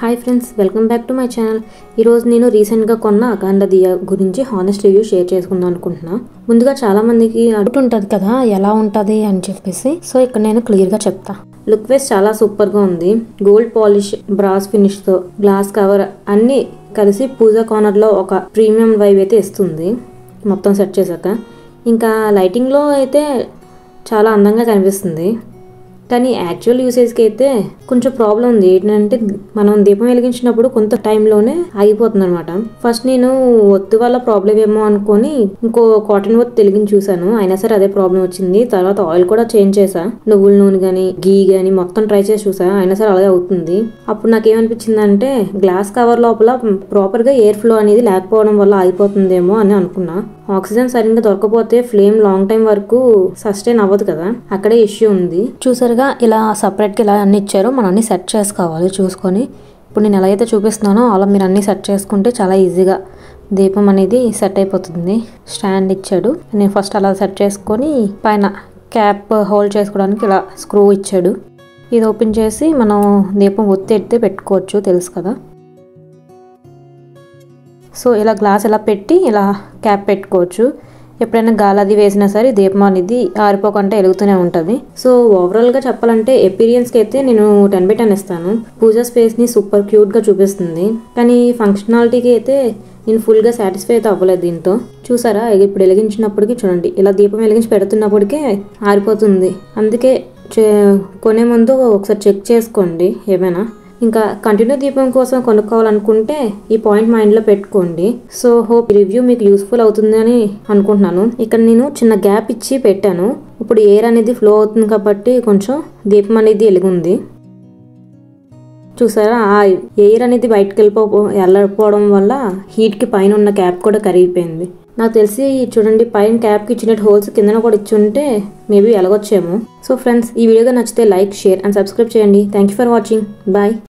Hi friends, welcome back to my channel. ఈరోజు నేను రీసెంట్గా కొన్న అఖండ దియా గురించి హానెస్ట్ రివ్యూ షేర్ చేసుకుందాం అనుకుంటున్నా. ముందుగా చాలా మందికి అడుగుతుంటుంది కదా ఎలా ఉంటుంది అని చెప్పేసి, సో ఇక్కడ నేను క్లియర్గా చెప్తా. లుక్ వైస్ చాలా సూపర్గా ఉంది. గోల్డ్ పాలిష్, బ్రాస్ ఫినిష్తో, గ్లాస్ కవర్ అన్నీ కలిసి పూజా కార్నర్లో ఒక ప్రీమియం వైబ్ అయితే ఇస్తుంది మొత్తం సెట్ చేశాక. ఇంకా లైటింగ్లో అయితే చాలా అందంగా కనిపిస్తుంది. కానీ యాక్చువల్ యూసేజ్కి అయితే కొంచెం ప్రాబ్లం ఉంది. ఏంటంటే మనం దీపం వెలిగించినప్పుడు కొంత టైంలోనే ఆగిపోతుంది అనమాట. ఫస్ట్ నేను ఒత్తి వల్ల ప్రాబ్లం ఏమో అనుకొని ఇంకో కాటన్ ఒత్తి వెలిగించి చూసాను, అయినా సరే అదే ప్రాబ్లం వచ్చింది. తర్వాత ఆయిల్ కూడా చేంజ్ చేసా, నువ్వుల నూనె కానీ గీ కానీ మొత్తం ట్రై చేసి చూసా, అయినా సరే అలాగే అవుతుంది. అప్పుడు నాకు ఏమనిపించింది అంటే గ్లాస్ కవర్ లోపల ప్రాపర్గా ఎయిర్ ఫ్లో అనేది లేకపోవడం వల్ల ఆగిపోతుందేమో అని అనుకున్నా. ఆక్సిజన్ సరిగ్గా దొరకపోతే ఫ్లేమ్ లాంగ్ టైం వరకు సస్టైన్ అవ్వదు కదా, అక్కడే ఇష్యూ ఉంది. చూసారుగా ఇలా సపరేట్గా ఇలా అన్ని ఇచ్చారు, మనం అన్ని సెట్ చేసుకోవాలి చూసుకొని. ఇప్పుడు నేను ఎలా అయితే చూపిస్తున్నానో అలా మీరు అన్ని సెట్ చేసుకుంటే చాలా ఈజీగా దీపం అనేది సెట్ అయిపోతుంది. స్టాండ్ ఇచ్చాడు, నేను ఫస్ట్ అలా సెట్ చేసుకొని పైన క్యాప్ హోల్డ్ చేసుకోవడానికి ఇలా స్క్రూ ఇచ్చాడు. ఇది ఓపెన్ చేసి మనం దీపం ఒత్తి ఎత్తే పెట్టుకోవచ్చు, తెలుసు కదా. సో ఇలా గ్లాస్ ఇలా పెట్టి ఇలా క్యాప్ పెట్టుకోవచ్చు. ఎప్పుడైనా గాలి అది వేసినా సరే దీపం అనేది ఆరిపోకుండా వెలుగుతూనే ఉంటుంది. సో ఓవరాల్గా చెప్పాలంటే ఎపీరియన్స్కి అయితే నేను 10/10 ఇస్తాను. పూజా స్పేస్ని సూపర్ క్యూట్గా చూపిస్తుంది. కానీ ఫంక్షనాలిటీకి అయితే నేను ఫుల్గా సాటిస్ఫై అయితే అవ్వలేదు దీంతో. చూసారా, ఇప్పుడు వెలిగించినప్పటికీ చూడండి, ఇలా దీపం వెలిగించి పెడుతున్నప్పటికే ఆరిపోతుంది. అందుకే కొనే ముందు ఒకసారి చెక్ చేసుకోండి ఏమైనా. ఇంకా కంటిన్యూ దీపం కోసం కొనుక్కోవాలనుకుంటే ఈ పాయింట్ మైండ్లో పెట్టుకోండి. సో హోప్ రివ్యూ మీకు యూస్ఫుల్ అవుతుంది అని అనుకుంటున్నాను. ఇక్కడ నేను చిన్న గ్యాప్ ఇచ్చి పెట్టాను. ఇప్పుడు ఎయిర్ అనేది ఫ్లో అవుతుంది కాబట్టి కొంచెం దీపం అనేది వెలుగుంది. చూసారా, ఆ ఎయిర్ అనేది బయటకు వెళ్ళకపోవడం వల్ల హీట్కి పైన ఉన్న క్యాప్ కూడా కరిగిపోయింది. నాకు తెలిసి చూడండి, పైన క్యాప్కి ఇచ్చినట్టు హోల్స్ కిందన కూడా ఇచ్చి ఉంటే మేబీ వెలగొచ్చేమో. సో ఫ్రెండ్స్, ఈ వీడియోగా నచ్చితే లైక్, షేర్ అండ్ సబ్స్క్రైబ్ చేయండి. Thank you for watching. Bye.